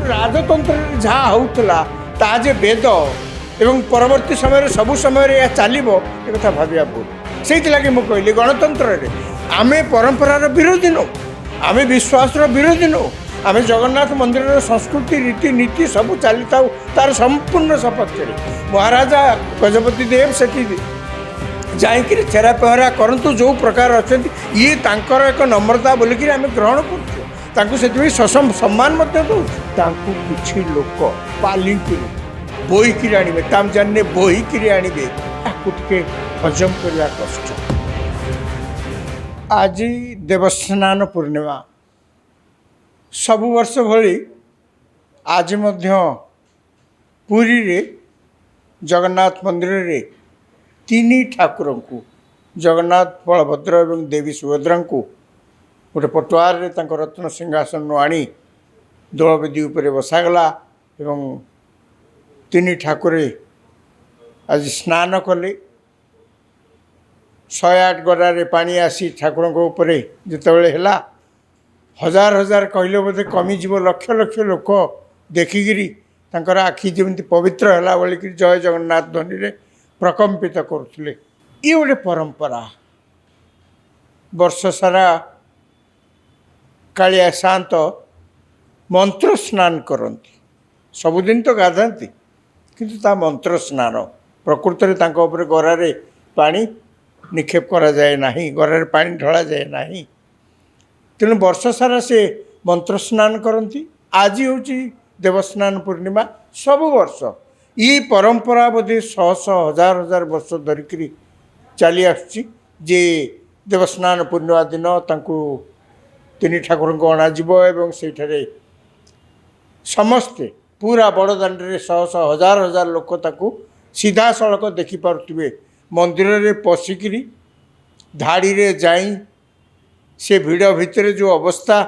राजतंत्र जहाँ होता ताजे वेद एवं परवर्ती समय सबु समय यह चलो एक भाविया भूल से लगे मुझे कहली गणतंत्र आम परंपरार विरोधी नु आम विश्वास विरोधी नु आम जगन्नाथ मंदिर संस्कृति रीति नीति सब चली था तार संपूर्ण सपक्ष महाराजा गजपति देव से जाकि छेरा पहरा करतु जो प्रकार अच्छा ये एक नम्रता बोलिकी आम ग्रहण कर सम्मान किसी लोक पालिकी बोईकि आणवे तामजान बोईकि आणवे टे हजम करवा कष्ट। आज देवस्नान पूर्णिमा सबु वर्ष भली आज पुरी रे जगन्नाथ मंदिर रे तीन ठाकुर को जगन्नाथ बलभद्र एवं देवी सुभद्रा को गोटे पटुआर रे रत्न सिंहासन आनी दोलवेदी उपरे बसागला एवं तीन ठाकुर आज स्नान कले 108 गरारे पानी आसी ठाकुर उपरे जितेबाला है हजार हजार कहले बोधे कमिज लक्ष लक्ष लोक देखिकी आखि जमी पवित्र है बोलिक जय जगन्नाथ ध्वनि रे प्रकम्पित करुले। ये गोटे परंपरा वर्ष सारा कालिया शांत मंत्र स्नान करती सबुदिन तो गाधाती किंतु ता मंत्र स्नान प्रकृत में गरारे पानी निक्षेप करा जाए नहीं गरारे पानी ढला जाए नहीं तेणु वर्ष सारा से मंत्र स्नान करती। आज हूँ देवस्नान पूर्णिमा सबु वर्ष ये परंपरा बोधे शह शह हजार हजार वर्ष धरिकी चली आसुची जे देवस्नान पूर्णिमा दिन तांकु तीन ठाकुर को अणाजिबो एवं सेठारे समस्ते पूरा बड़दाण्ड रे शह शह हजार हजार लोक ताकु सीधा सड़क देखि पारुथिबे मंदिर रे पशिकी धाड़ी रे जाई से भिड़ भितर जो अवस्था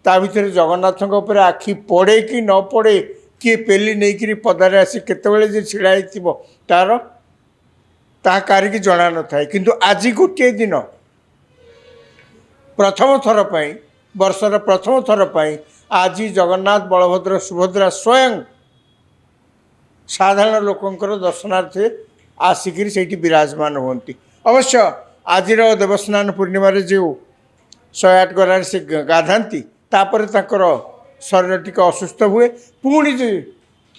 ता भितर जगन्नाथ उपर आखि पड़े कि न पड़े किए पेली नहीं पदारे आसी केतबेले जे छिड़ा हिथिबो तार ता कारिकी जना न थाए किंतु आज गोटे दिन प्रथम थर पई वर्षर प्रथम थर पई आज जगन्नाथ बलभद्र सुभद्रा स्वयं साधारण लोकंकर दर्शनार्थे आसिकी सेठी विराजमान होती। अवश्य आज देवस्नान पूर्णिमा जो 108 गरारे से गाधाती तापर ताकर शरीर टिके असुस्थ हुए पुणी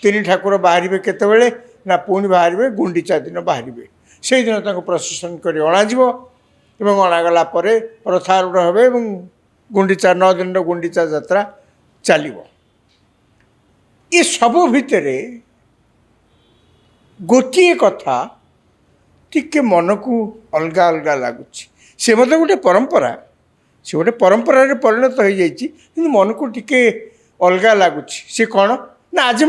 तीन ठाकुर बाहर केतबेले ना पुणी बाहर गुंडीचा दिन बाहर से दिन प्रसेसन कर अणाजिबो एवं अणागला परे रथारूढ़ हेबे एवं गुंडीचा 9 दिन गुंडीचा यात्रा चलिबो। ये सबु भितरे गोटे कथा टिके मन को अलग अलग लगुच से मतलब गोटे परंपरा से गोटे परंपरा रे परिणत हो जाइए कि मन को टिके अलग लगुच सी कौन ना आज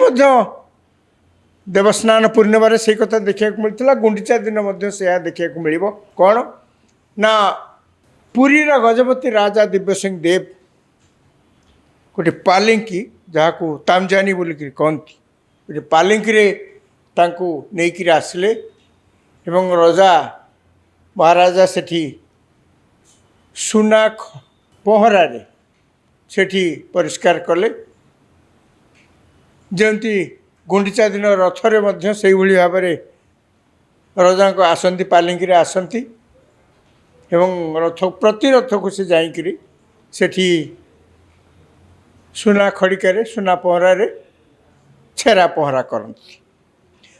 देवस्नान पूर्णिमा से कथा देखा मिलता गुंडीचा दिन से देखा मिल कौन ना पुरीर गजपति राजा दिव्यसिंह देव गोटे पालिंकी जहाँ को तामजानी बोलिक कहती गोटे पालिंकी रे तांको नेइकिरी आसिले एवं राजा महाराजा सेठी सुना पहरा रे सेठी परिष्कार कले जमती गुंडीचा दिन रथरे मध्य से भाव में राजा को आसती पालिंकी रे आसती एवं रथ प्रति रथ को से जाइकरी सेठी सुना खड़िकार सुना पहरा रे छेरा पहरा करती।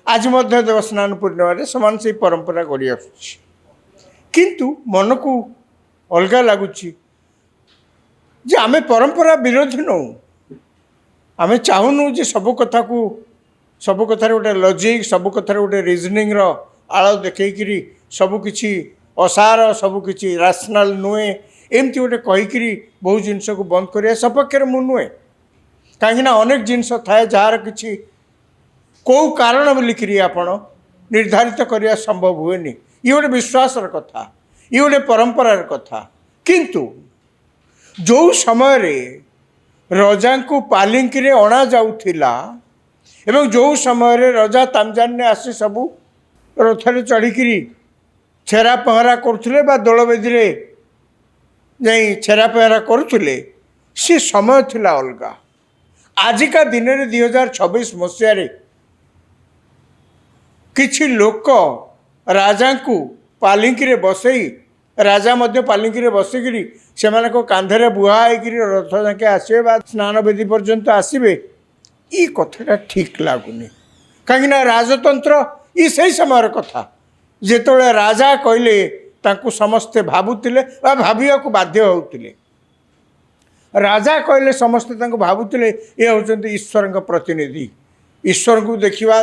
आज मध्य देवस्नान पूर्णिमा समान से परंपरा गढ़ी आसुची किंतु मन को अलग लगुच जे आमे परंपरा विरोधी नौ आमे चाहूनु जे सब कथा को सब कथार गोटे लॉजिक सब कथार गोटे रिजनिंग आड़ देखी सबकि असार सबकि राशनाल नुहे एमती गोटे कहीकि बहुत जिनस को बंद कर सपक्ष मु नुहे कहीं अनेक जिनस थाए जार कि कौ कारण बोलिकी आपण निर्धारित करने संभव हुए ये गोटे विश्वास कथा ये गोटे परंपरार कथा किंतु जो समय रे रजा को पालिंकी रे अणा जाउथिला एवं जो समय रे रजा तामजान ने आसी सबू रथरे चढ़िकी छेरा पहरा करुले दोलवेदी रे जाई छेरा पहरा करुले सी समय थिला अलगा आजिका दिन में 2026 मसीह किछि लोक राजा को पालिंकी रे बसई राजा मध्य पालिंकी रे बसिकी से कांधे बुहाई रथ जाके आसवे स्नान वेदी पर्यंत आसवे ये कथाटा ठीक लगुनि कहीं राजतंत्र ये सही समय कथा जेतोले राजा कहले तांकू समस्ते भावुतिले भाविया को बाध्य होउतिले राजा कहले समस्ते तांको भावुतिले ये होचंती ईश्वर प्रतिनिधि ईश्वर को देखिवा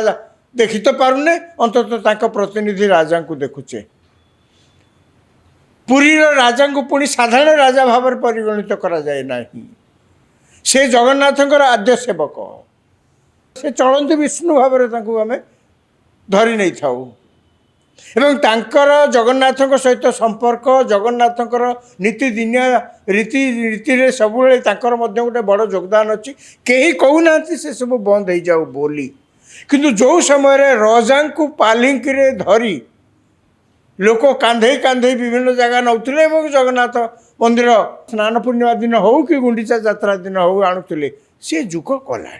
देखि तो पारुने अंततः तांको प्रतिनिधि राजा को देखुचे पुरी राजा को पुणी साधारण राजा भाव परिगणित करा जाए नहीं से जगन्नाथंकर आद्य सेवक से चलती विष्णु भाव आम धरी नहीं थाऊ एवं तांकर जगन्नाथଙ୍କ सहित संपर्क जगन्नाथଙ୍କର नीतिदिनिया रीति रे सब गोटे बड़ योगदान अच्छी कहीं कहूना से सब बंद हो जाऊ बोली किंतु जो समय राजा को पालिंकी रे धरी लोक कांधे कांधे विभिन्न जगह नौले जगन्नाथ मंदिर स्नान पूर्णिमा दिन हो कि गुंडीचा यात्रा दिन हो आणुले सी जुग कला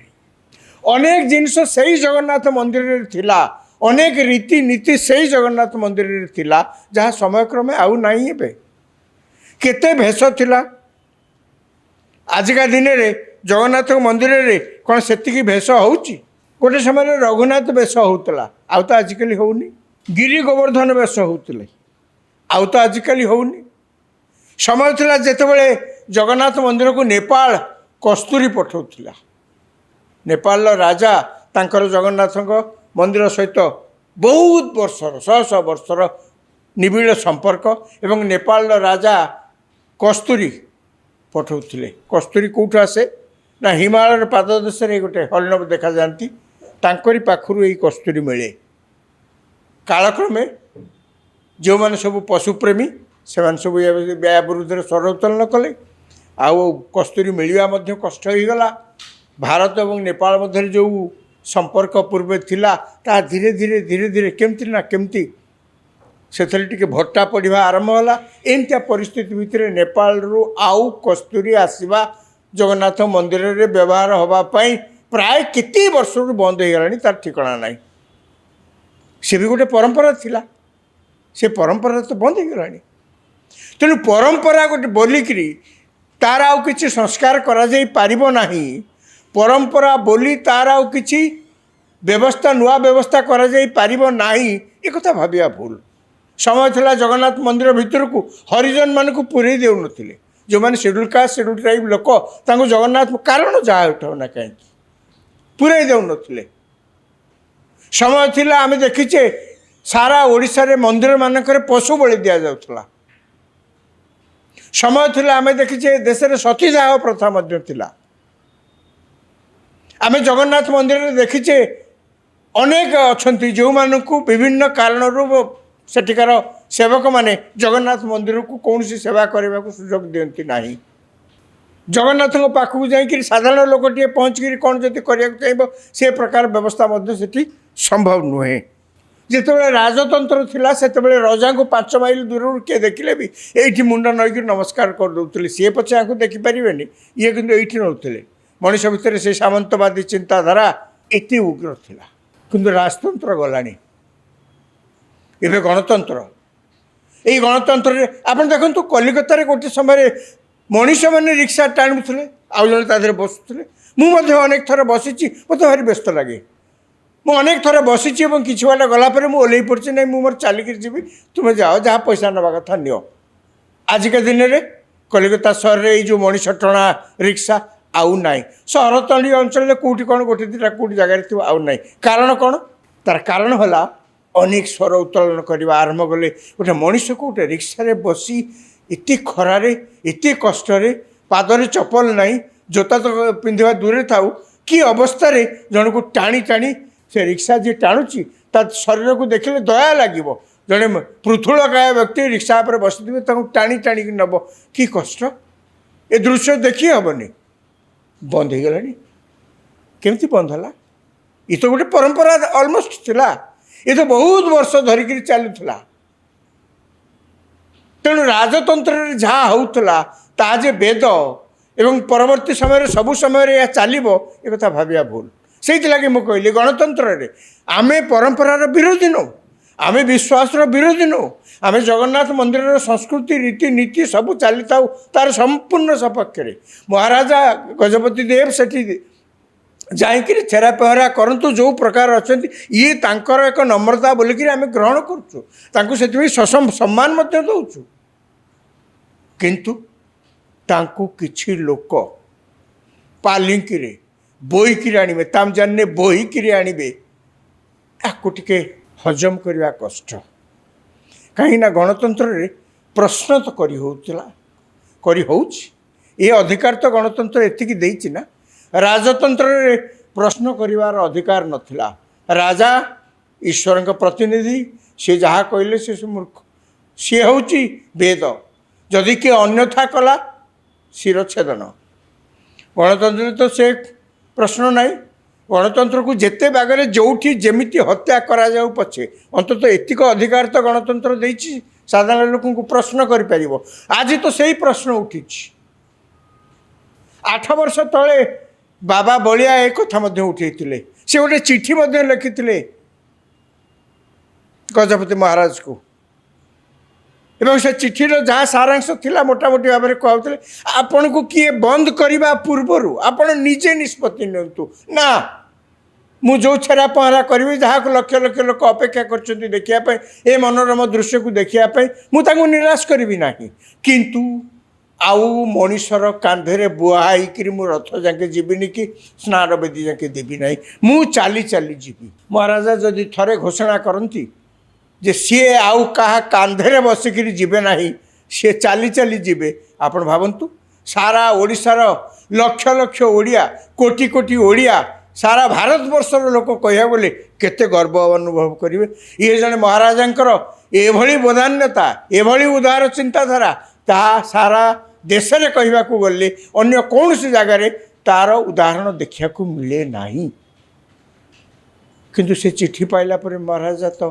अनेक जिनस से जगन्नाथ मंदिर रे थिला अनेक रीति नीति से जगन्नाथ मंदिर रे थिला जहाँ समयक्रमे आउ नहीं एबे केते भेष थिला आजिका दिन रे जगन्नाथ मंदिर रे कौन सेतिकी भेष होउची गोटे समय रघुनाथ वेश होउतला आउ तो आजिकली होउनी गिरी गोवर्धन वेश होउतले आउ तो आजिकली होउनी समय थिला जेतेबेले जगन्नाथ मंदिर को नेपाल कस्तूरी पठाउथिला नेपाल राजा तांकर जगन्नाथଙ୍କ मंदिर सहित बहुत वर्षर शह शह वर्षर निबिड़ संपर्क एवं नेपाल राजा कस्तूरी पठाउथिले कस्तूरी कौट आसे ना हिमालय पाददेश गोटे हरिण देखा जाती तांकरी पाखरु यही कस्तूरी मिले कालक्रमे जो मैंने सब पशुप्रेमी से सब या विरुद्ध स्वर उत्तोलन कले आउ कस्तूरी मिलवा कष्ट हो गला भारत और नेपाल मध्य जो संपर्क पूर्व थिला ता धीरे धीरे धीरे धीरे केमती ना केमती से भट्टा पड़ा आरंभ होला एमतिया परिस्थिति भितर नेपाल रु आउ कस्तूरी आसवा जगन्नाथ मंदिर रे व्यवहार होगापाई प्राय केते वर्ष बंद हो गलानी तार ठिकाना नहीं से भी गोटे परंपरा थिला से परंपरा तो बंद हो गलानी तेणु परंपरा गोटे बोलिकी तार आउ किछि संस्कार करा जाई पारिबो नाही परंपरा बोली तार आउ किछि व्यवस्था नुआ व्यवस्था करा जाई पारिबो नाही ए कथा भाबिया भूल समय थिला जगन्नाथ मंदिर भितर को हरिजन मान को पुरे देउ नथिले जो माने शेड्यूल कास्ट शेड्यूल ट्राइब लोक तांको जगन्नाथ कारण जा उठाव ना कहीं पुरे देउ नथिले समय थिला आमे देखिचे सारा ओडिसा रे मंदिर मानकर पशु बलि दिया जाउथला समय थिला आमे देखिचे देश रे सतीदाह प्रथा मध्य थिला आमे जगन्नाथ मंदिर रे देखिचे अनेक अच्छी जो मानू विभिन्न कारण सेठिकार सेवक माने जगन्नाथ मंदिर को कौन सी सेवा करने को सुजोग दियंती नहीं जगन्नाथ पाखक जाकि साधारण लोकटे पहुँचकर कौन जब करने चाहिए से प्रकार व्यवस्था से संभव नुहे जिते राजतंत्र थिला से राजा को 5 माइल दूर किए देखिले भी ये मुंड नईक नमस्कार करदे सी पचे आपको देखिपारे ये कि ये नौले मनीष भितर से सामंतवादी चिंताधारा एत उग्र थिला किंतु राजतंत्र गलानी एबे गणतंत्र यही गणतंत्र आप देखो कलिकता रे गोटे समय मनीष मैंने रिक्शा टाणुले आउ जड़े तादेह बसुले मुझे अनेक थर बसी मत भारी व्यस्त लगे मुझे अनेक थर बसी कि बाट गलापर मुझे ओल्ल पड़ी ना मोर चलिकी जी तुम्हें जाओ जहाँ पैसा नवा कथा नियो आजिका दिन में कलिकता सहर में जो मनीष टणा रिक्शा आउ नाई सहर तली अंचल कौटी कौन गोटे दुटा कौटी जगार थी आउ नाई कारण कौन तार कारण है अनेक स्वर उत्तोलन करने आरंभ कले गोटे मनीष को गोटे रिक्शा बसी एत खरार एत कष्ट पादरे चपल नाई जोता तो पिंधा दूर था कि अवस्था जन को टाणी टाणी से रिक्शा जी टाणुची ता शरीर को देखले दया लगे जड़े पृथुलकाय व्यक्ति रिक्शा पर बसी टाणी टाणी नब कि कष्ट ए दृश्य देखी हेनी बंद हो गलानी केमती बंद है ये तो गोटे परंपरा ऑलमोस्ट थिला ये तो बहुत वर्ष धरिकी चलुला तेणु राजतंत्र जहाँ होता ताजे वेद ଏବଂ ପରବର୍ତ୍ତୀ ସମୟରେ ସବୁ ସମୟରେ ଏହା ଚାଲିବ ଏ କଥା ଭାବିବା ଭୁଲ। ସେଇଥିଲାଗି ମୁଁ କହିଲି ଗଣତନ୍ତ୍ରରେ ଆମେ ପରମ୍ପରାର ବିରୋଧୀ ନୁହଁ, ଆମେ ବିଶ୍ୱାସର ବିରୋଧୀ ନୁହଁ, ଆମେ ଜଗନ୍ନାଥ ମନ୍ଦିରର ସଂସ୍କୃତି ରୀତିନୀତି ସବୁ ଚାଲିଥାଉ ତାର ସମ୍ପୂର୍ଣ୍ଣ ସପକ୍ଷରେ। ମହାରାଜା ଗଜପତି ଦେବ ସେଠି ଯାଇକିରି ଛେରା ପହଁରା କରନ୍ତୁ ଯେଉଁ ପ୍ରକାର ଅଛନ୍ତି, ଇଏ ତାଙ୍କର ଏକ ନମ୍ରତା ବୋଲିକିରି ଆମେ ଗ୍ରହଣ କରୁଛୁ, ତାଙ୍କୁ ସେଥିପାଇଁ ସମ୍ମାନ ମଧ୍ୟ ଦେଉଛୁ। କିନ୍ତୁ ତାଙ୍କୁ କିଛି ଲୋକ ପାଲିଙ୍କିରେ ବୋହିକିରି ଆଣିବେ, ତାମଜାନରେ ବୋହିକିରି ଆଣିବେ, ତାକୁ ଟିକେ ହଜମ କରିବା କଷ୍ଟ। କାହିଁକିନା ଗଣତନ୍ତ୍ରରେ ପ୍ରଶ୍ନ ତ କରିହେଉଛି, ଏ ଅଧିକାର ତ ଗଣତନ୍ତ୍ର ଏତିକି ଦେଇଛି ନା। ରାଜତନ୍ତ୍ରରେ ପ୍ରଶ୍ନ କରିବାର ଅଧିକାର ନଥିଲା। ରାଜା ଈଶ୍ୱରଙ୍କ ପ୍ରତିନିଧି, ସେ ଯାହା କହିଲେ ସେ ମୂର୍ଖ, ସିଏ ହେଉଛି ବେଦ, ଯଦି କିଏ ଅନ୍ୟଥା କଲା ଶିରଚ୍ଛେଦନ। ଗଣତନ୍ତ୍ରରେ ତ ସେ ପ୍ରଶ୍ନ ନାହିଁ। ଗଣତନ୍ତ୍ରକୁ ଯେତେ ବାଗରେ ଯେଉଁଠି ଯେମିତି ହତ୍ୟା କରାଯାଉ ପଛେ ଅନ୍ତତଃ ଏତିକ ଅଧିକାର ତ ଗଣତନ୍ତ୍ର ଦେଇଛି, ସାଧାରଣ ଲୋକଙ୍କୁ ପ୍ରଶ୍ନ କରିପାରିବ। ଆଜି ତ ସେଇ ପ୍ରଶ୍ନ ଉଠିଛି। 8 ବର୍ଷ ତଳେ ବାବା ବଳିଆ ଏ କଥା ମଧ୍ୟ ଉଠାଇଥିଲେ। ସେ ଗୋଟେ ଚିଠି ମଧ୍ୟ ଲେଖିଥିଲେ ଗଜପତି ମହାରାଜକୁ, ଏବଂ ସେ ଚିଠିର ଯାହା ସାରାଂଶ ଥିଲା ମୋଟାମୋଟି ଭାବରେ କୁହାଉଥିଲେ, ଆପଣଙ୍କୁ କିଏ ବନ୍ଦ କରିବା ପୂର୍ବରୁ ଆପଣ ନିଜେ ନିଷ୍ପତ୍ତି ନିଅନ୍ତୁ। ନା, ମୁଁ ଯେଉଁ ଛେରା ପହଁରା କରିବି, ଯାହାକୁ ଲକ୍ଷ ଲକ୍ଷ ଲୋକ ଅପେକ୍ଷା କରିଛନ୍ତି ଦେଖିବା ପାଇଁ, ଏ ମନୋରମ ଦୃଶ୍ୟକୁ ଦେଖିବା ପାଇଁ, ମୁଁ ତାଙ୍କୁ ନିରାଶ କରିବି ନାହିଁ। କିନ୍ତୁ ଆଉ ମଣିଷର କାନ୍ଧରେ ବୁହା ହେଇକିରି ମୁଁ ରଥ ଯାକେ ଯିବିନି କି ସ୍ନାନବେଦୀ ଯାକେ ଦେବି ନାହିଁ, ମୁଁ ଚାଲି ଚାଲି ଯିବି। ମହାରାଜା ଯଦି ଥରେ ଘୋଷଣା କରନ୍ତି ଯେ ସିଏ ଆଉ କାହା କାନ୍ଧରେ ବସିକିରି ଯିବେ ନାହିଁ, ସିଏ ଚାଲି ଚାଲି ଯିବେ, ଆପଣ ଭାବନ୍ତୁ ସାରା ଓଡ଼ିଶାର ଲକ୍ଷ ଲକ୍ଷ ଓଡ଼ିଆ, କୋଟି କୋଟି ଓଡ଼ିଆ, ସାରା ଭାରତବର୍ଷର ଲୋକ କହିବାକୁ ଗଲେ କେତେ ଗର୍ବ ଅନୁଭବ କରିବେ। ଇଏ ଜଣେ ମହାରାଜାଙ୍କର ଏଭଳି ବଦାନ୍ୟତା, ଏଭଳି ଉଦାର ଚିନ୍ତାଧାରା, ତାହା ସାରା ଦେଶରେ କହିବାକୁ ଗଲେ ଅନ୍ୟ କୌଣସି ଜାଗାରେ ତାର ଉଦାହରଣ ଦେଖିବାକୁ ମିଳେ ନାହିଁ। କିନ୍ତୁ ସେ ଚିଠି ପାଇଲା ପରେ ମହାରାଜା ତ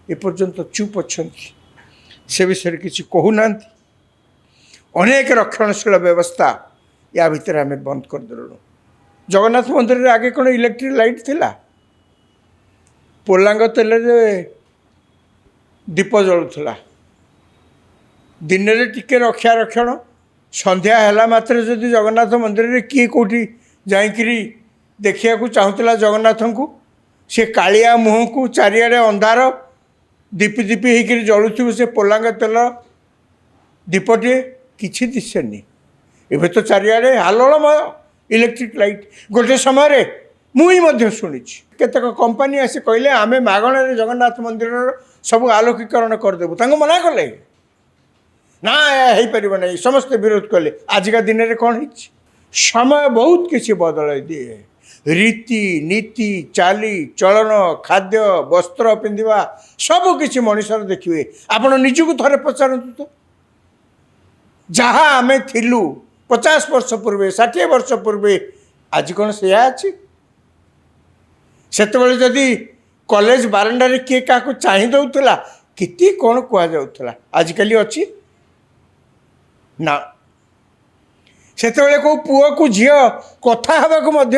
ଏପର୍ଯ୍ୟନ୍ତ ଚୁପ୍ ଅଛନ୍ତି, ସେ ବିଷୟରେ କିଛି କହୁନାହାନ୍ତି। ଅନେକ ରକ୍ଷଣଶୀଳ ବ୍ୟବସ୍ଥା ୟା ଭିତରେ ଆମେ ବନ୍ଦ କରିଦେଲୁଣୁ। ଜଗନ୍ନାଥ ମନ୍ଦିରରେ ଆଗେ କ'ଣ ଇଲେକ୍ଟ୍ରିକ୍ ଲାଇଟ୍ ଥିଲା? ପୋଲାଙ୍ଗ ତେଲରେ ଦୀପ ଜଳୁଥିଲା। ଦିନରେ ଟିକେ ରକ୍ଷଣ, ସନ୍ଧ୍ୟା ହେଲା ମାତ୍ରେ ଯଦି ଜଗନ୍ନାଥ ମନ୍ଦିରରେ କିଏ କେଉଁଠି ଯାଇକିରି ଦେଖିବାକୁ ଚାହୁଁଥିଲା ଜଗନ୍ନାଥଙ୍କୁ, ସେ କାଳିଆ ମୁହଁକୁ ଚାରିଆଡ଼େ ଅନ୍ଧାର ଦୀପି ଦୀପି ହେଇକିରି ଜଳୁଥିବ ସେ ପୋଲାଙ୍ଗ ତେଲ ଦୀପଟିଏ, କିଛି ଦିଶେନି। ଏବେ ତ ଚାରିଆଡ଼େ ଆଲୋଳମୟ ଇଲେକ୍ଟ୍ରିକ୍ ଲାଇଟ୍। ଗୋଟେ ସମୟରେ ମୁଁ ହିଁ ମଧ୍ୟ ଶୁଣିଛି କେତେକ କମ୍ପାନୀ ଆସି କହିଲେ ଆମେ ମାଗଣାରେ ଜଗନ୍ନାଥ ମନ୍ଦିରର ସବୁ ଆଲୋକୀକରଣ କରିଦେବୁ। ତାଙ୍କୁ ମନା କଲେ, ନା ଏହା ହେଇପାରିବ ନାହିଁ, ସମସ୍ତେ ବିରୋଧ କଲେ। ଆଜିକା ଦିନରେ କ'ଣ ହେଇଛି? ସମୟ ବହୁତ କିଛି ବଦଳାଇ ଦିଏ। ରୀତି ନୀତି, ଚାଲି ଚଳନ, ଖାଦ୍ୟ, ବସ୍ତ୍ର ପିନ୍ଧିବା ସବୁକିଛି ମଣିଷର ଦେଖିବେ। ଆପଣ ନିଜକୁ ଥରେ ପଚାରନ୍ତୁ ତ, ଯାହା ଆମେ ଥିଲୁ 50 ବର୍ଷ ପୂର୍ବେ, 60 ବର୍ଷ ପୂର୍ବେ, ଆଜି କ'ଣ ସେୟା ଅଛି? ସେତେବେଳେ ଯଦି କଲେଜ ବାରଣ୍ଡାରେ କିଏ କାହାକୁ ଚାହିଁ ଦେଉଥିଲା, କେତେ କ'ଣ କୁହାଯାଉଥିଲା, ଆଜିକାଲି ଅଛି ନା। ସେତେବେଳେ କେଉଁ ପୁଅକୁ ଝିଅ କଥା ହେବାକୁ ମଧ୍ୟ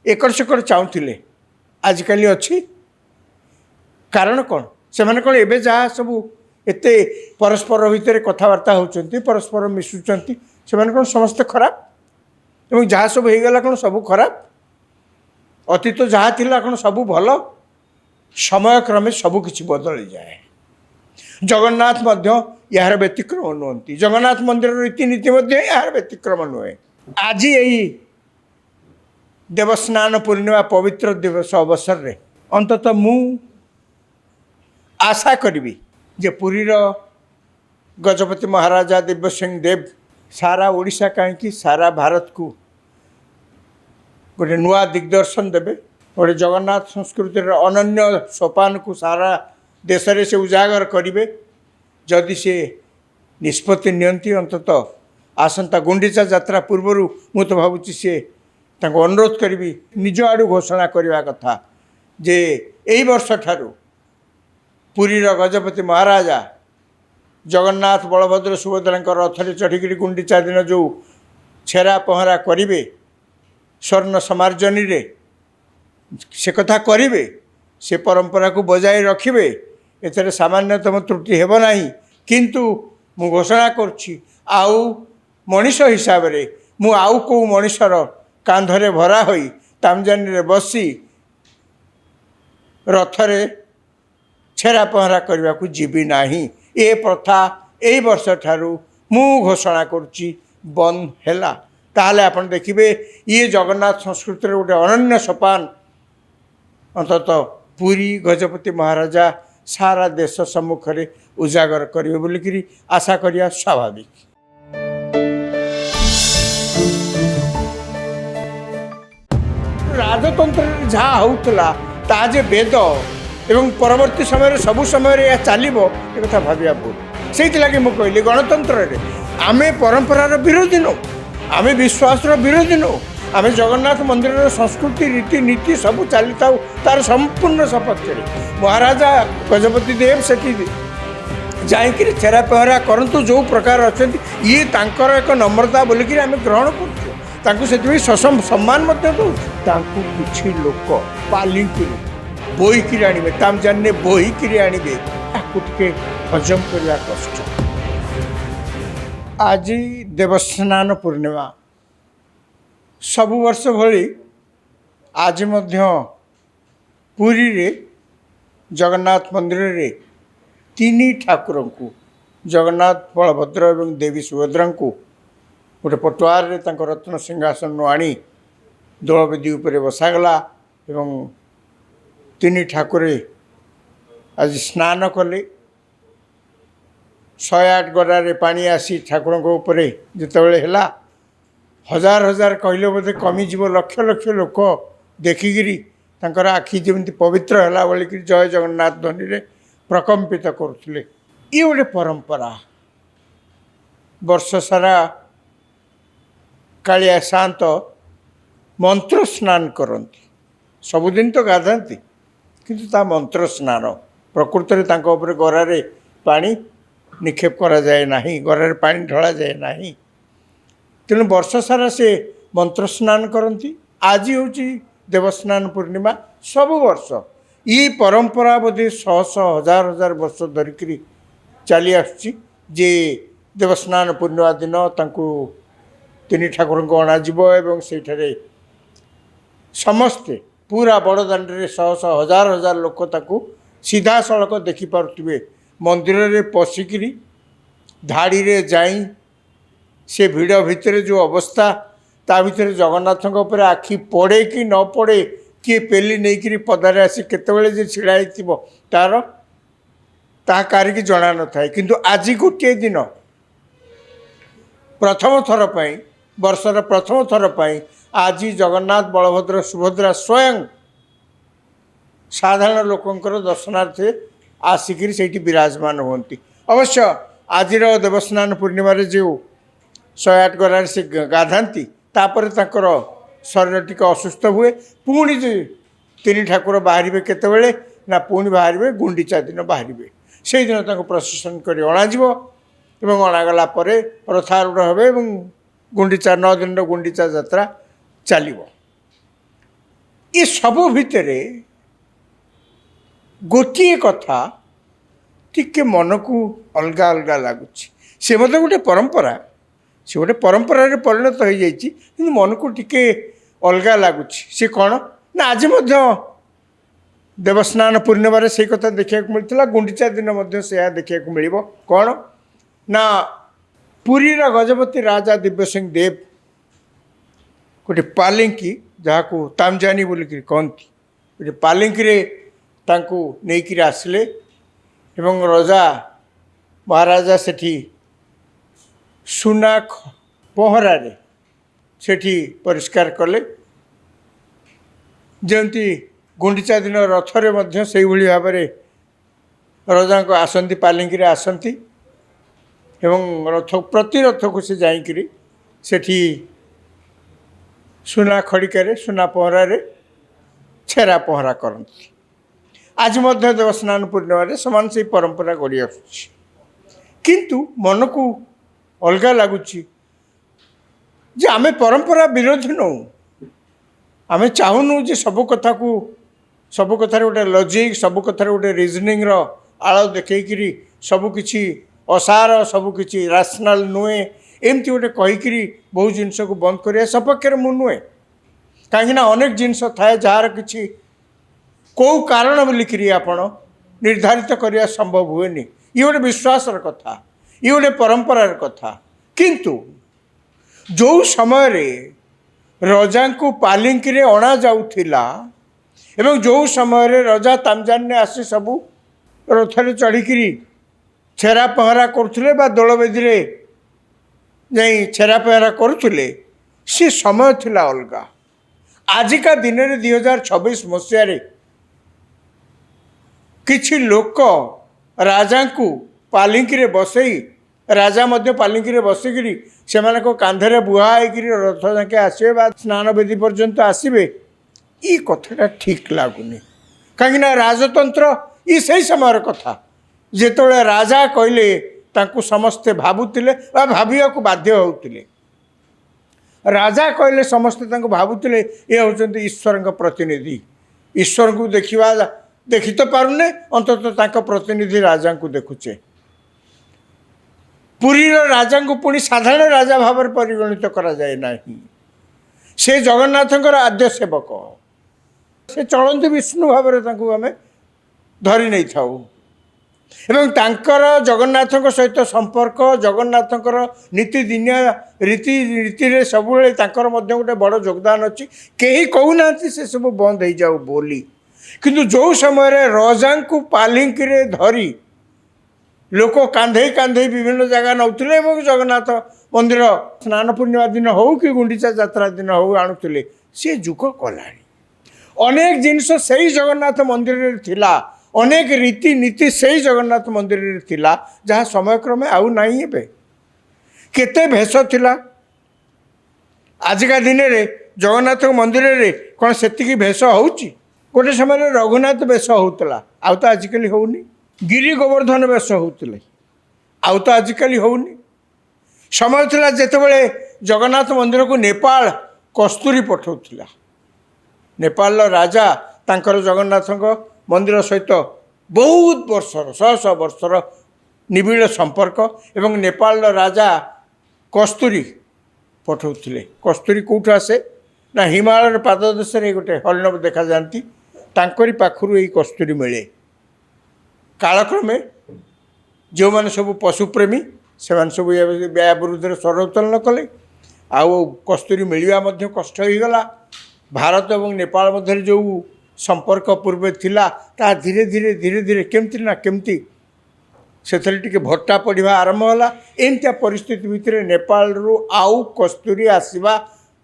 ଏକର ସେକର ଚାହୁଁଥିଲେ, ଆଜିକାଲି ଅଛି? କାରଣ କ'ଣ? ସେମାନେ କ'ଣ ଏବେ ଯାହା ସବୁ ଏତେ ପରସ୍ପର ଭିତରେ କଥାବାର୍ତ୍ତା ହେଉଛନ୍ତି, ପରସ୍ପର ମିଶୁଛନ୍ତି, ସେମାନେ କ'ଣ ସମସ୍ତେ ଖରାପ? ଏବଂ ଯାହା ସବୁ ହେଇଗଲା କ'ଣ ସବୁ ଖରାପ? ଅତୀତ ଯାହା ଥିଲା କ'ଣ ସବୁ ଭଲ? ସମୟକ୍ରମେ ସବୁକିଛି ବଦଳିଯାଏ। ଜଗନ୍ନାଥ ମଧ୍ୟ ଏହାର ବ୍ୟତିକ୍ରମ ନୁହନ୍ତି। ଜଗନ୍ନାଥ ମନ୍ଦିରର ରୀତିନୀତି ମଧ୍ୟ ଏହାର ବ୍ୟତିକ୍ରମ ନୁହେଁ। ଆଜି ଏହି ଦେବସ୍ନାନ ପୂର୍ଣ୍ଣିମା ପବିତ୍ର ଦିବସ ଅବସରରେ ଅନ୍ତତଃ ମୁଁ ଆଶା କରିବି ଯେ ପୁରୀର ଗଜପତି ମହାରାଜା ଦିବ୍ୟସିଂହ ଦେବ ସାରା ଓଡ଼ିଶା କାହିଁକି ସାରା ଭାରତକୁ ଗୋଟେ ନୂଆ ଦିଗ୍ଦର୍ଶନ ଦେବେ। ଗୋଟେ ଜଗନ୍ନାଥ ସଂସ୍କୃତିର ଅନନ୍ୟ ସୋପାନକୁ ସାରା ଦେଶରେ ସେ ଉଜାଗର କରିବେ। ଯଦି ସେ ନିଷ୍ପତ୍ତି ନିଅନ୍ତି, ଅନ୍ତତଃ ଆସନ୍ତା ଗୁଣ୍ଡିଚା ଯାତ୍ରା ପୂର୍ବରୁ ମୁଁ ତ ଭାବୁଛି ସେ ତାଙ୍କୁ ଅନୁରୋଧ କରିବି ନିଜ ଆଡ଼ୁ ଘୋଷଣା କରିବା କଥା ଯେ ଏଇ ବର୍ଷଠାରୁ ପୁରୀର ଗଜପତି ମହାରାଜା ଜଗନ୍ନାଥ, ବଳଭଦ୍ର, ସୁଭଦ୍ରାଙ୍କ ରଥରେ ଚଢ଼ିକିରି ଗୁଣ୍ଡିଚା ଦିନ ଯେଉଁ ଛେରା ପହଁରା କରିବେ ସ୍ୱର୍ଣ୍ଣ ସମାର୍ଜନୀରେ ସେ କଥା କରିବେ, ସେ ପରମ୍ପରାକୁ ବଜାୟ ରଖିବେ, ଏଥିରେ ସାମାନ୍ୟତମ ତ୍ରୁଟି ହେବ ନାହିଁ। କିନ୍ତୁ ମୁଁ ଘୋଷଣା କରୁଛି, ଆଉ ମଣିଷ ହିସାବରେ ମୁଁ ଆଉ କେଉଁ ମଣିଷର କାନ୍ଧରେ ଭରା ହୋଇ ତାମଜାନିରେ ବସି ରଥରେ ଛେରା ପହଁରା କରିବାକୁ ଯିବି ନାହିଁ। ଏ ପ୍ରଥା ଏଇ ବର୍ଷଠାରୁ ମୁଁ ଘୋଷଣା କରୁଛି ବନ୍ଦ ହେଲା। ତାହେଲେ ଆପଣ ଦେଖିବେ ଇଏ ଜଗନ୍ନାଥ ସଂସ୍କୃତିର ଗୋଟେ ଅନନ୍ୟ ସୋପାନ ଅନ୍ତତଃ ପୁରୀ ଗଜପତି ମହାରାଜା ସାରା ଦେଶ ସମ୍ମୁଖରେ ଉଜାଗର କରିବେ ବୋଲିକିରି ଆଶା କରିବା ସ୍ୱାଭାବିକ। ରାଜତନ୍ତ୍ରରେ ଯାହା ହେଉଥିଲା ତାହା ଯେ ବେଦ ଏବଂ ପରବର୍ତ୍ତୀ ସମୟରେ ସବୁ ସମୟରେ ଏହା ଚାଲିବ ଏ କଥା ଭାବିବା ଭୁଲ। ସେଇଥିଲାଗି ମୁଁ କହିଲି ଗଣତନ୍ତ୍ରରେ ଆମେ ପରମ୍ପରାର ବିରୋଧୀ ନୁହଁ, ଆମେ ବିଶ୍ୱାସର ବିରୋଧୀ ନୁହଁ, ଆମେ ଜଗନ୍ନାଥ ମନ୍ଦିରର ସଂସ୍କୃତି ରୀତିନୀତି ସବୁ ଚାଲିଥାଉ ତାର ସମ୍ପୂର୍ଣ୍ଣ ସପକ୍ଷରେ। ମହାରାଜା ଗଜପତି ଦେବ ସେଠି ଯାଇକିରି ଛେରା ପହଁରା କରନ୍ତୁ ଯେଉଁ ପ୍ରକାର ଅଛନ୍ତି, ଇଏ ତାଙ୍କର ଏକ ନମ୍ରତା ବୋଲିକିରି ଆମେ ଗ୍ରହଣ କରୁଛୁ, ତାଙ୍କୁ ସେଥିପାଇଁ ସମ୍ମାନ ମଧ୍ୟ ଦେଉଛୁ। ତାଙ୍କୁ କିଛି ଲୋକ ପାଲିଙ୍କିରି ବୋହିକିରି ଆଣିବେ, ତାମଜାନିରେ ବୋହିକିରି ଆଣିବେ, ତାକୁ ଟିକେ ହଜମ କରିବା କଷ୍ଟ। ଆଜି ଦେବସ୍ନାନ ପୂର୍ଣ୍ଣିମା, ସବୁ ବର୍ଷ ଭଳି ଆଜି ମଧ୍ୟ ପୁରୀରେ ଜଗନ୍ନାଥ ମନ୍ଦିରରେ ତିନି ଠାକୁରଙ୍କୁ ଜଗନ୍ନାଥ ବଳଭଦ୍ର ଏବଂ ଦେବୀ ସୁଭଦ୍ରାଙ୍କୁ ଗୋଟେ ପଟୁଆରରେ ତାଙ୍କ ରତ୍ନ ସିଂହାସନରୁ ଆଣି ଦୋଳବେଦୀ ଉପରେ ବସାଗଲା ଏବଂ ତିନି ଠାକୁରେ ଆଜି ସ୍ନାନ କଲେ। 108 ଗରାରେ ପାଣି ଆସି ଠାକୁରଙ୍କ ଉପରେ ଯେତେବେଳେ ହେଲା, ହଜାର ହଜାର କହିଲେ ବୋଧେ କମିଯିବ, ଲକ୍ଷ ଲକ୍ଷ ଲୋକ ଦେଖିକିରି ତାଙ୍କର ଆଖି ଯେମିତି ପବିତ୍ର ହେଲା ବୋଲିକିରି ଜୟ ଜଗନ୍ନାଥ ଧ୍ୱନିରେ ପ୍ରକମ୍ପିତ କରୁଥିଲେ। ଇଏ ଗୋଟେ ପରମ୍ପରା। ବର୍ଷ ସାରା କାଳିଆ ସାନ୍ତ ମନ୍ତ୍ର ସ୍ନାନ କରନ୍ତି, ସବୁଦିନ ତ ଗାଧାନ୍ତି, କିନ୍ତୁ ତା ମନ୍ତ୍ର ସ୍ନାନ ପ୍ରକୃତରେ ତାଙ୍କ ଉପରେ ଗରାରେ ପାଣି ନିକ୍ଷେପ କରାଯାଏ ନାହିଁ, ଗରାରେ ପାଣି ଢଳାଯାଏ ନାହିଁ। ତେଣୁ ବର୍ଷ ସାରା ସେ ମନ୍ତ୍ର ସ୍ନାନ କରନ୍ତି। ଆଜି ହେଉଛି ଦେବସ୍ନାନ ପୂର୍ଣ୍ଣିମା। ସବୁ ବର୍ଷ ଇ ପରମ୍ପରା ବୋଧେ ଶହ ଶହ ହଜାର ହଜାର ବର୍ଷ ଧରିକିରି ଚାଲି ଆସୁଛି ଯେ ଦେବସ୍ନାନ ପୂର୍ଣ୍ଣିମା ଦିନ ତାଙ୍କୁ ତିନି ଠାକୁରଙ୍କୁ ଅଣାଯିବ ଏବଂ ସେଇଠାରେ ସମସ୍ତେ ପୁରା ବଡ଼ଦାଣ୍ଡରେ ଶହ ଶହ ହଜାର ହଜାର ଲୋକ ତାକୁ ସିଧାସଳଖ ଦେଖିପାରୁଥିବେ। ମନ୍ଦିରରେ ପଶିକିରି ଧାଡ଼ିରେ ଯାଇ ସେ ଭିଡ଼ ଭିତରେ ଯେଉଁ ଅବସ୍ଥା, ତା ଭିତରେ ଜଗନ୍ନାଥଙ୍କ ଉପରେ ଆଖି ପଡ଼େ କି ନ ପଡ଼େ, କିଏ ପେଲି ନେଇକିରି ପଦାରେ ଆସି କେତେବେଳେ ଯେ ଛିଡ଼ା ହେଇଥିବ ତାହା କାହାରିକି ଜଣା ନଥାଏ। କିନ୍ତୁ ଆଜି ଗୋଟିଏ ଦିନ ପ୍ରଥମ ଥର ପାଇଁ, ବର୍ଷର ପ୍ରଥମ ଥର ପାଇଁ ଆଜି ଜଗନ୍ନାଥ ବଳଭଦ୍ର ସୁଭଦ୍ରା ସ୍ୱୟଂ ସାଧାରଣ ଲୋକଙ୍କର ଦର୍ଶନାର୍ଥେ ଆସିକିରି ସେଇଠି ବିରାଜମାନ ହୁଅନ୍ତି। ଅବଶ୍ୟ ଆଜିର ଦେବସ୍ନାନ ପୂର୍ଣ୍ଣିମାରେ ଯେଉଁ 108 ଗରାରେ ସେ ଗାଧାନ୍ତି, ତାପରେ ତାଙ୍କର ଶରୀର ଟିକେ ଅସୁସ୍ଥ ହୁଏ। ପୁଣି ତିନି ଠାକୁର ବାହାରିବେ କେତେବେଳେ ନା, ପୁଣି ବାହାରିବେ ଗୁଣ୍ଡିଚା ଦିନ ବାହାରିବେ। ସେଇଦିନ ତାଙ୍କୁ ପ୍ରସେସନ୍ କରି ଅଣାଯିବ ଏବଂ ଅଣାଗଲା ପରେ ରଥାରୂଢ଼ ହେବେ ଏବଂ ଗୁଣ୍ଡିଚା 9 ଦିନର ଗୁଣ୍ଡିଚା ଯାତ୍ରା ଚାଲିବ। ଏ ସବୁ ଭିତରେ ଗୋଟିଏ କଥା ଟିକେ ମନକୁ ଅଲଗା ଅଲଗା ଲାଗୁଛି। ସେ ମଧ୍ୟ ଗୋଟେ ପରମ୍ପରା, ସେ ଗୋଟେ ପରମ୍ପରାରେ ପରିଣତ ହୋଇଯାଇଛି, କିନ୍ତୁ ମନକୁ ଟିକେ ଅଲଗା ଲାଗୁଛି। ସେ କ'ଣ ନା, ଆଜି ମଧ୍ୟ ଦେବସ୍ନାନ ପୂର୍ଣ୍ଣିମାରେ ସେଇ କଥା ଦେଖିବାକୁ ମିଳିଥିଲା, ଗୁଣ୍ଡିଚା ଦିନ ମଧ୍ୟ ସେୟା ଦେଖିବାକୁ ମିଳିବ। କ'ଣ ନା, ପୁରୀର ଗଜପତି ରାଜା ଦିବ୍ୟସିଂହ ଦେବ ଗୋଟେ ପାଲିଙ୍କି, ଯାହାକୁ ତାମଜାନି ବୋଲିକିରି କହନ୍ତି, ଗୋଟେ ପାଲିଙ୍କିରେ ତାଙ୍କୁ ନେଇକିରି ଆସିଲେ ଏବଂ ରଜା ମହାରାଜା ସେଠି ସୁନା ପହଁରାରେ ସେଠି ପରିଷ୍କାର କଲେ। ଯେମିତି ଗୁଣ୍ଡିଚା ଦିନ ରଥରେ ମଧ୍ୟ ସେଇଭଳି ଭାବରେ ରଜାଙ୍କ ଆସନ୍ତି, ପାଲିଙ୍କିରେ ଆସନ୍ତି ଏବଂ ପ୍ରତି ରଥକୁ ସେ ଯାଇକିରି ସେଠି ସୁନା ଖଡ଼ିକାରେ, ସୁନା ପହଁରାରେ ଛେରା ପହଁରା କରନ୍ତି। ଆଜି ମଧ୍ୟ ଦେବସ୍ନାନ ପୂର୍ଣ୍ଣିମାରେ ସମାନ ସେଇ ପରମ୍ପରା ଗଢ଼ି ଆସୁଛି। କିନ୍ତୁ ମନକୁ ଅଲଗା ଲାଗୁଛି ଯେ ଆମେ ପରମ୍ପରା ବିରୋଧୀ ନଉ। ଆମେ ଚାହୁଁନୁ ଯେ ସବୁ କଥାରେ ଗୋଟେ ଲଜିକ୍, ସବୁ କଥାରେ ଗୋଟେ ରିଜନିଂର ଆଳ ଦେଖେଇକିରି ସବୁକିଛି ଅସାର, ସବୁକିଛି ରାସନାଲ୍ ନୁହେଁ, ଏମିତି ଗୋଟେ କହିକିରି ବହୁ ଜିନିଷକୁ ବନ୍ଦ କରିବା ସପକ୍ଷରେ ମୁଁ ନୁହେଁ। କାହିଁକିନା ଅନେକ ଜିନିଷ ଥାଏ ଯାହାର କିଛି କେଉଁ କାରଣ ବୋଲିକିରି ଆପଣ ନିର୍ଦ୍ଧାରିତ କରିବା ସମ୍ଭବ ହୁଏନି। ଇଏ ଗୋଟେ ବିଶ୍ୱାସର କଥା, ଇଏ ଗୋଟେ ପରମ୍ପରାର କଥା। କିନ୍ତୁ ଯେଉଁ ସମୟରେ ରଜାଙ୍କୁ ପାଲିଙ୍କିରେ ଅଣାଯାଉଥିଲା ଏବଂ ଯେଉଁ ସମୟରେ ରଜା ତାମଜାନରେ ଆସି ସବୁ ରଥରେ ଚଢ଼ିକିରି ଛେରା ପହଁରା କରୁଥିଲେ ବା ଦୋଳବେଦୀରେ ଯାଇ ଛେରା ପହଁରା କରୁଥିଲେ, ସେ ସମୟ ଥିଲା ଅଲଗା। ଆଜିକା ଦିନରେ 2026 ମସିହାରେ କିଛି ଲୋକ ରାଜାଙ୍କୁ ପାଲିଙ୍କିରେ ବସେଇ, ରାଜା ମଧ୍ୟ ପାଲିଙ୍କିରେ ବସିକିରି ସେମାନଙ୍କ କାନ୍ଧରେ ବୁହା ହେଇକିରି ରଥ ଯାକେ ଆସିବେ ବା ସ୍ନାନ ବେଦୀ ପର୍ଯ୍ୟନ୍ତ ଆସିବେ, ଏ କଥାଟା ଠିକ୍ ଲାଗୁନି। କାହିଁକିନା ରାଜତନ୍ତ୍ର ଇ ସେଇ ସମୟର କଥା ଯେତେବେଳେ ରାଜା କହିଲେ ତାଙ୍କୁ ସମସ୍ତେ ଭାବୁଥିଲେ ବା ଭାବିବାକୁ ବାଧ୍ୟ ହେଉଥିଲେ। ରାଜା କହିଲେ ସମସ୍ତେ ତାଙ୍କୁ ଭାବୁଥିଲେ ଏ ହେଉଛନ୍ତି ଈଶ୍ୱରଙ୍କ ପ୍ରତିନିଧି। ଈଶ୍ୱରଙ୍କୁ ଦେଖି ତ ପାରୁନେ, ଅନ୍ତତଃ ତାଙ୍କ ପ୍ରତିନିଧି ରାଜାଙ୍କୁ ଦେଖୁଛେ। ପୁରୀର ରାଜାଙ୍କୁ ପୁଣି ସାଧାରଣ ରାଜା ଭାବରେ ପରିଗଣିତ କରାଯାଏ ନାହିଁ। ସେ ଜଗନ୍ନାଥଙ୍କର ଆଦ୍ୟ ସେବକ, ସେ ଚଳନ୍ତି ବିଷ୍ଣୁ ଭାବରେ ତାଙ୍କୁ ଆମେ ଧରି ନେଇଥାଉ। ଏବଂ ତାଙ୍କର ଜଗନ୍ନାଥଙ୍କ ସହିତ ସମ୍ପର୍କ, ଜଗନ୍ନାଥଙ୍କର ନୀତିଦିନିଆ ରୀତିରେ ସବୁବେଳେ ତାଙ୍କର ମଧ୍ୟ ଗୋଟେ ବଡ଼ ଯୋଗଦାନ ଅଛି। କେହି କହୁନାହାନ୍ତି ସେସବୁ ବନ୍ଦ ହେଇଯାଉ ବୋଲି। କିନ୍ତୁ ଯେଉଁ ସମୟରେ ରଜାଙ୍କୁ ପାଲିଙ୍କିରେ ଧରି ଲୋକ କାନ୍ଧେଇ ବିଭିନ୍ନ ଜାଗା ନେଉଥିଲେ ଏବଂ ଜଗନ୍ନାଥ ମନ୍ଦିର ସ୍ନାନ ପୂର୍ଣ୍ଣିମା ଦିନ ହେଉ କି ଗୁଣ୍ଡିଚା ଯାତ୍ରା ଦିନ ହେଉ ଆଣୁଥିଲେ, ସେ ଯୁଗ ଗଲାଣି। ଅନେକ ଜିନିଷ ସେଇ ଜଗନ୍ନାଥ ମନ୍ଦିରରେ ଥିଲା, ଅନେକ ରୀତିନୀତି ସେଇ ଜଗନ୍ନାଥ ମନ୍ଦିରରେ ଥିଲା, ଯାହା ସମୟକ୍ରମେ ଆଉ ନାହିଁ। ଏବେ କେତେ ଭେଷ ଥିଲା। ଆଜିକା ଦିନରେ ଜଗନ୍ନାଥ ମନ୍ଦିରରେ କ'ଣ ସେତିକି ଭେଷ ହେଉଛି? ଗୋଟେ ସମୟରେ ରଘୁନାଥ ବେଶ ହେଉଥିଲା, ଆଉ ତ ଆଜିକାଲି ହେଉନି। ଗିରି ଗୋବର୍ଦ୍ଧନ ବେଶ ହେଉଥିଲେ, ଆଉ ତ ଆଜିକାଲି ହେଉନି। ସମୟ ଥିଲା ଯେତେବେଳେ ଜଗନ୍ନାଥ ମନ୍ଦିରକୁ ନେପାଳ କସ୍ତୁରୀ ପଠାଉଥିଲା। ନେପାଳର ରାଜା ତାଙ୍କର ଜଗନ୍ନାଥଙ୍କ ମନ୍ଦିର ସହିତ ବହୁତ ବର୍ଷର, ଶହ ବର୍ଷର ନିବିଡ଼ ସମ୍ପର୍କ ଏବଂ ନେପାଳର ରାଜା କସ୍ତୁରୀ ପଠାଉଥିଲେ। କସ୍ତୁରୀ କେଉଁଠୁ ଆସେ ନା ହିମାଳୟର ପାଦଦେଶରେ ଗୋଟେ ହରିଣ ଦେଖାଯାଆନ୍ତି, ତାଙ୍କରି ପାଖରୁ ଏଇ କସ୍ତୁରୀ ମିଳେ। କାଳକ୍ରମେ ଯେଉଁମାନେ ସବୁ ପଶୁପ୍ରେମୀ ସେମାନେ ସବୁ ଏହା ବିରୁଦ୍ଧରେ ସ୍ୱର ଉତ୍ତୋଳନ କଲେ, ଆଉ କସ୍ତୁରୀ ମିଳିବା ମଧ୍ୟ କଷ୍ଟ ହୋଇଗଲା। ଭାରତ ଏବଂ ନେପାଳ ମଧ୍ୟରେ ଯେଉଁ ସମ୍ପର୍କ ପୂର୍ବେ ଥିଲା, ତାହା ଧୀରେ ଧୀରେ କେମିତି ସେଥିରେ ଟିକେ ଭଟ୍ଟା ପଡ଼ିବା ଆରମ୍ଭ ହେଲା। ଏମିତିଆ ପରିସ୍ଥିତି ଭିତରେ ନେପାଳରୁ ଆଉ କସ୍ତୁରୀ ଆସିବା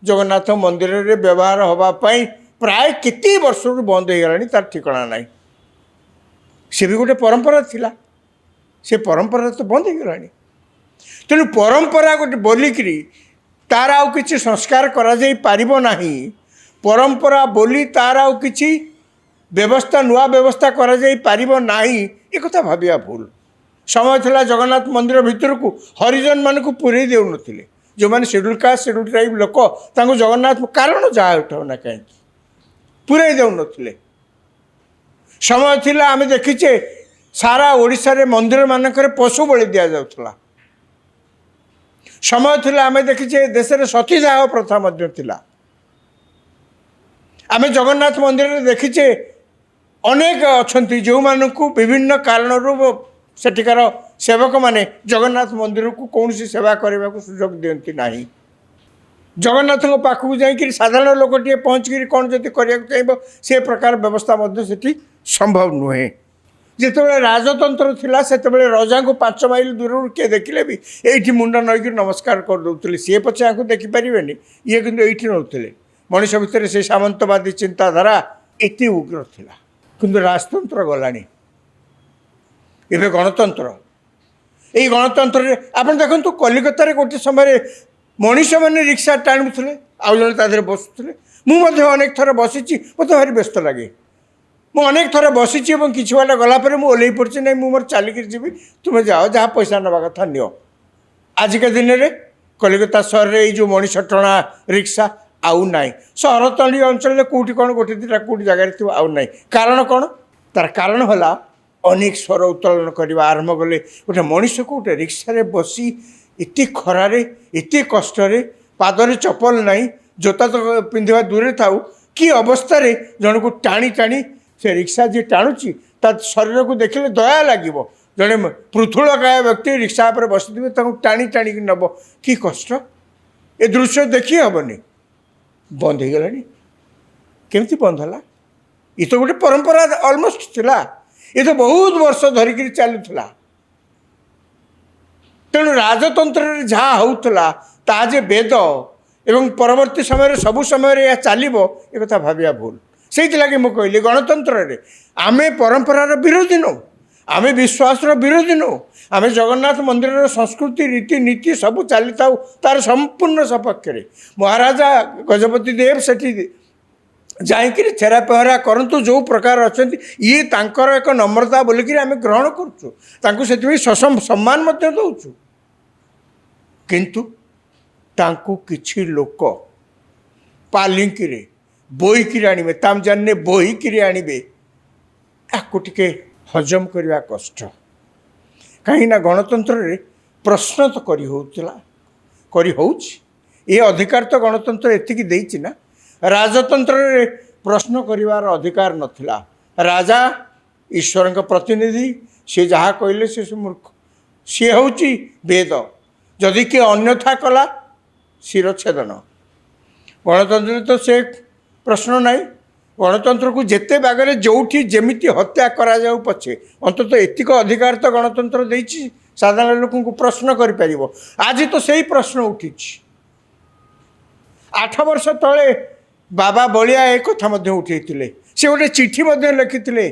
ଜଗନ୍ନାଥ ମନ୍ଦିରରେ ବ୍ୟବହାର ହେବା ପାଇଁ ପ୍ରାୟ କେତେ ବର୍ଷରୁ ବନ୍ଦ ହୋଇଗଲାଣି, ତାର ଠିକଣା ନାହିଁ। ସେ ବି ଗୋଟେ ପରମ୍ପରା ଥିଲା, ସେ ପରମ୍ପରା ତ ବନ୍ଦ ହୋଇଗଲାଣି। ତେଣୁ ପରମ୍ପରା ଗୋଟେ ବୋଲିକିରି ତାର ଆଉ କିଛି ସଂସ୍କାର କରାଯାଇପାରିବ ନାହିଁ। ପରମ୍ପରା ବୋଲି ତାର ଆଉ କିଛି ନୂଆ ବ୍ୟବସ୍ଥା କରାଯାଇପାରିବ ନାହିଁ, ଏକଥା ଭାବିବା ଭୁଲ। ସମୟ ଥିଲା ଜଗନ୍ନାଥ ମନ୍ଦିର ଭିତରକୁ ହରିଜନମାନଙ୍କୁ ପୁରେଇ ଦେଉନଥିଲେ। ଯେଉଁମାନେ ସେଡ୍ୟୁଲ୍ କାଷ୍ଟ, ସେଡ୍ୟୁଲ୍ ଟ୍ରାଇବ୍ ଲୋକ, ତାଙ୍କୁ ଜଗନ୍ନାଥ କାରଣ ଯାହା ଉଠାଉ ନା କାହିଁକି ପୁରେଇ ଦେଉନଥିଲେ। ସମୟ ଥିଲା ଆମେ ଦେଖିଛେ ସାରା ଓଡ଼ିଶାରେ ମନ୍ଦିରମାନଙ୍କରେ ପଶୁ ବଳି ଦିଆଯାଉଥିଲା। ସମୟ ଥିଲା ଆମେ ଦେଖିଛେ ଦେଶରେ ସତୀଦାହ ପ୍ରଥା ମଧ୍ୟ ଥିଲା। ଆମେ ଜଗନ୍ନାଥ ମନ୍ଦିରରେ ଦେଖିଛେ ଅନେକ ଅଛନ୍ତି ଯେଉଁମାନଙ୍କୁ ବିଭିନ୍ନ କାରଣରୁ ସେଠିକାର ସେବକମାନେ ଜଗନ୍ନାଥ ମନ୍ଦିରକୁ କୌଣସି ସେବା କରିବାକୁ ସୁଯୋଗ ଦିଅନ୍ତି ନାହିଁ। ଜଗନ୍ନାଥଙ୍କ ପାଖକୁ ଯାଇକରି ସାଧାରଣ ଲୋକଟିଏ ପହଞ୍ଚିକିରି କ'ଣ ଯଦି କରିବାକୁ ଚାହିଁବ, ସେ ପ୍ରକାର ବ୍ୟବସ୍ଥା ମଧ୍ୟ ସେଠି ସମ୍ଭବ ନୁହେଁ। ଯେତେବେଳେ ରାଜତନ୍ତ୍ର ଥିଲା ସେତେବେଳେ ରଜାଙ୍କୁ 5 ମାଇଲ ଦୂରରୁ କିଏ ଦେଖିଲେ ବି ଏଇଠି ମୁଣ୍ଡ ନଇକି ନମସ୍କାର କରିଦେଉଥିଲେ। ସିଏ ପଛେ ଆଙ୍କୁ ଦେଖିପାରିବେନି, ଇଏ କିନ୍ତୁ ଏଇଠି ନେଉଥିଲେ। ମଣିଷ ଭିତରେ ସେ ସାମନ୍ତବାଦୀ ଚିନ୍ତାଧାରା ଏତେ ଉଗ୍ର ଥିଲା। କିନ୍ତୁ ରାଜତନ୍ତ୍ର ଗଲାଣି, ଏବେ ଗଣତନ୍ତ୍ର। ଏଇ ଗଣତନ୍ତ୍ରରେ ଆପଣ ଦେଖନ୍ତୁ, କଲିକତାରେ ଗୋଟେ ସମୟରେ ମଣିଷମାନେ ରିକ୍ସା ଟାଣୁଥିଲେ, ଆଉ ଜଣେ ତା ଦେହରେ ବସୁଥିଲେ। ମୁଁ ମଧ୍ୟ ଅନେକ ଥର ବସିଛି, ମୋତେ ଭାରି ବ୍ୟସ୍ତ ଲାଗେ। ମୁଁ ଅନେକ ଥର ବସିଛି ଏବଂ କିଛି ବାଟ ଗଲା ପରେ ମୁଁ ଓହ୍ଲେଇ ପଡ଼ିଛି, ନାହିଁ ମୁଁ ମୋର ଚାଲିକିରି ଯିବି, ତୁମେ ଯାଅ, ଯାହା ପଇସା ନେବା କଥା ନିଅ। ଆଜିକା ଦିନରେ कलिकता सहर में जो मनीष टणा रिक्शा आउ नाई सहर तली अंचल कौटी कौन गोटे दुटा कौटी जगार थी आउ नाई कारण कौन तार कारण है अनेक स्वर उत्तोलन करने आरंभ कले गोटे मनीष को गोटे रिक्शा बसी एत खरारे एत कष्ट पादरे चपल नाई जोता तो पिंधा दूरे थाऊ कि अवस्था जन को टाणी टाणी से रिक्शा जी टाणुची ता शरीर को देखले दया लगे जड़े पृथुलकाय व्यक्ति रिक्शा पर बसि टाणी टाणी नब कि कष्ट ए दृश्य देखी हेनी बंद हो गला केमती बंद है ये तो गोटे परंपरा अलमोस्ट थिला ये तो बहुत वर्ष धरिकी चलूला तेणु राजतंत्र जहाँ होता ताजे वेद एवं परवर्ती समय सबु समय यह चलो एक कथा भाविया भूल से लगे मुझे कहली गणतंत्र आमे परंपरार विरोधी नो आमे विश्वास विरोधी नो आमे जगन्नाथ मंदिर संस्कृति रीति नीति सब चली था तार संपूर्ण सपक्ष महाराजा गजपति देव सेठी जाकि छेरा पहरा करतु जो प्रकार अच्छा ये तांकर एक नम्रता बोलिकी आम ग्रहण करूँ सम्मान दौचु किंतु तांकु किछि लोक पालिंकी बोईकी आणवे ताम जाने बोईकी आणवे याकू टिके हजम करवा कष्ट कहीं गणतंत्र रे प्रश्न तो करी ये अधिकार तो गणतंत्र एतिकी देइछि ना राजतंत्र रे प्रश्न करिवार अधिकार नथिला राजा ईश्वर प्रतिनिधि सी जहाँ कहले से मूर्ख सी हूँ वेद जदि किए अन्यथा कला शिरछेदन गणतंत्र तो से प्रश्न नाई गणतंत्र को जिते बागरे जोठी जेमिति हत्या करा जाऊ पछे अंतत एतिक अधिकार तो गणतंत्र देइछि साधारण लोक को प्रश्न करि आज तो सही प्रश्न उठी 8 वर्ष तले बाबा बलिया एक कथा उठे से गोटे चिठी लिखी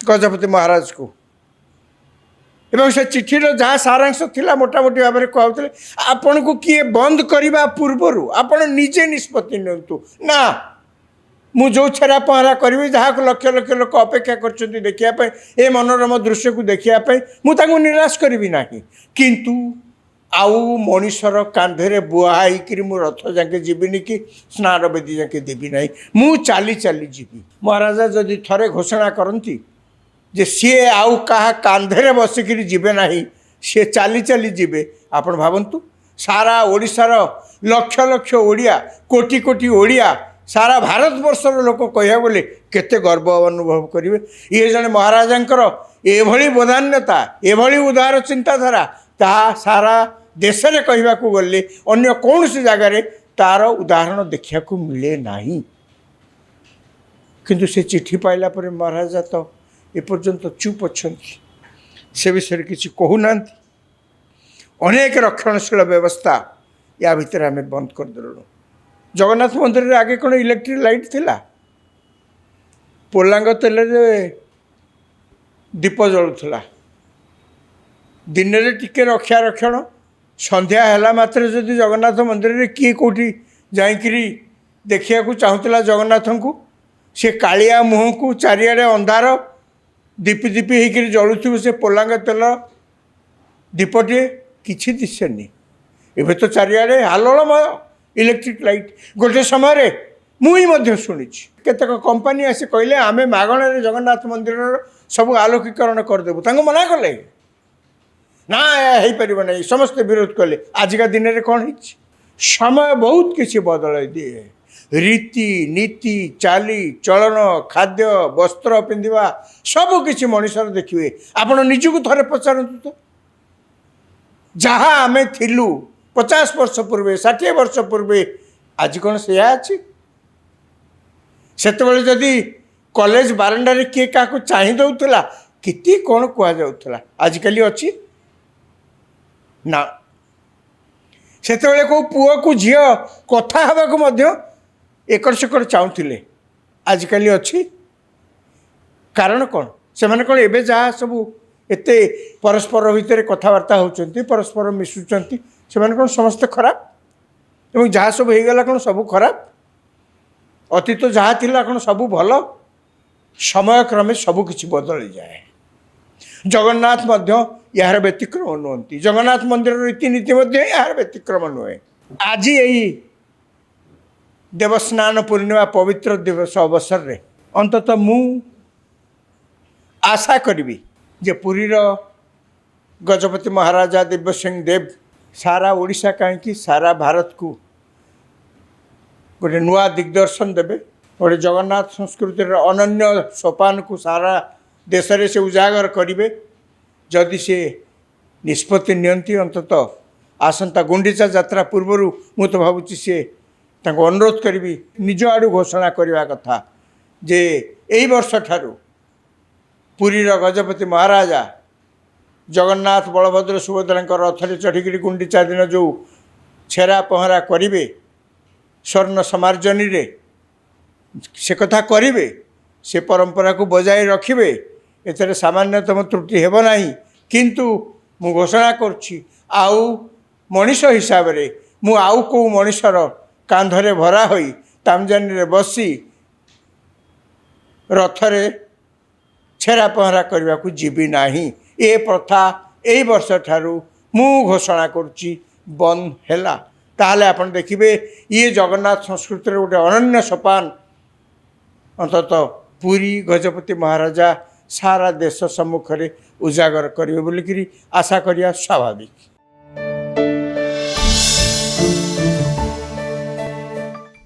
गजपति महाराज को एवं से चिठीर जहाँ सारांश थिला मोटामोटी भाव में कहते आपण को किए बंद करने पूर्वर आपण निजे निष्पत्ति नियंतु ना मु जो छेरा पहरा करी जहाँ को लक्ष लक्ष लोक अपेक्षा कर देखा ए मनोरम दृश्य को देखापी मुझे निराश करी ना किंतु आउ मनीषर कांधे बुआई मु रथ जाके जीविनी कि स्नान बेदी जाके देवी ना मु चाली चाली जीवी महाराजा जदि थरे घोषणा करती जे सी आउ कहा कांधे बसिक जीवे ना सी चाली चाली जीवे आपण भावतु सारा ओडिशार लक्ष लक्ष ओडिया कोटी कोटी ओडिया सारा भारत वर्षर लोक कह बोले केते गर्व अनुभव करेंगे ये जड़े महाराजा एभली बदान्यता एभली उदार चिंताधारा ताहा सारा देश में कहवाक गले अन्य कौन सी जगार तार उदाहरण देखा मिले नहीं किंतु से चिठी पाइला पर महाराजा तो एपर्यंत चुप अच्छा से विषय किसी कहूना अनेक रक्षणशील व्यवस्था या भितर आम बंद करदेलु जगन्नाथ मंदिर रे आगे कौन इलेक्ट्रिक लाइट थिला पोलांग तेल दीप जलुला दिन में टिके रक्षा रक्षण संध्या है मात्र जदि जगन्नाथ मंदिर रे किए कौटी जाकि देखा चाहूला जगन्नाथ को सी कालिया मुह को चारिआडे अंधार दीपी दीपी होकर जलुव से पोलांग तेल दीपटे किसी दिशेनी एवं तो चारिआडे हालोलमय इलेक्ट्रिक लाइट गोटे समय मुझे शुणी केतक कंपानी आसी कहले आमे मागणारे जगन्नाथ मंदिर सब आलोकीकरण करदेबू तांको मना कले ना हो पार नहीं समस्ते विरोध कले आजिका दिन में कौन है समय बहुत किसी बदल दिए रीति नीति चाली चलन खाद्य वस्त्र पिंधा सब किसी मनीषर देखिए आपण निजक थरे पचारतु तो जहाँ आमे थिलु 50 वर्ष पूर्वे 60 वर्ष पूर्वे आज कौन से सेतबेले जदि कॉलेज बारंडारे किए क्या चाह दौला किति कौन कहुला आजिकल अच्छी ना सेतबेले को पुओ को झी कथा हवा एकड़ सेकड़ चाहूले आजिकल अच्छी कारण कौन से मैंने कौन एवं जहाँ सब एते परस्पर भितर कथबार्ता होती परस्पर मिशुंट से कौन समस्ते खराब एवं जहाँ सब होगला कौन सब खराब अतीत जहाँ थिला कौन सब भल समय क्रमे सब किसी बदली जाए जगन्नाथ यार व्यतिक्रम नुहति जगन्नाथ मंदिर रीतिनीति यार व्यतिक्रम नुहे आज यही देवस्नान पूर्णिमा पवित्र दिवस अवसर रे अंततः मु आशा करी जे पुरीर गजपति महाराजा दिव्य सिंह देव सारा ओडिशा कहीं सारा भारत को गोटे नुआ दिग्दर्शन देवे गोटे जगन्नाथ संस्कृति अनन्य सोपान को सारा देश रे से उजागर करेंगे जदि से निष्पत्ति नियंती अंततः आसंता गुंडीचा यात्रा पूर्वर मु तो भावुची से अनुरोध करी निज आड़ू घोषणा करने कथा जे यही वर्ष ठारू पुरीर गजपति महाराजा जगन्नाथ बलभद्र सुभद्रा रथरे चढ़ी गुंडीचा दिन जो छेरा पहरा करेंगे स्वर्ण समार्जनी रे से कथा करेंगे से परंपरा को बजाय रखिए एथरे सामान्यतम त्रुटि हेब नाही किंतु मु घोषणा करछि आउ मनीष हिसाब रे मु आउ को मनीषर कांधरे भरा होई तामजानी रे बसी रथरे छेरा पहरा करने को जीवी नाही ए प्रथा एई वर्ष ठारू मु घोषणा करछि बंद हैला ताहले आपण देखिबे ये जगन्नाथ संस्कृति गोटे अनन्य सोपान अंततः पुरी गजपति महाराजा सारा देश सम्मुख में उजागर करेंगे बोलिकी आशा करिया स्वाभाविक।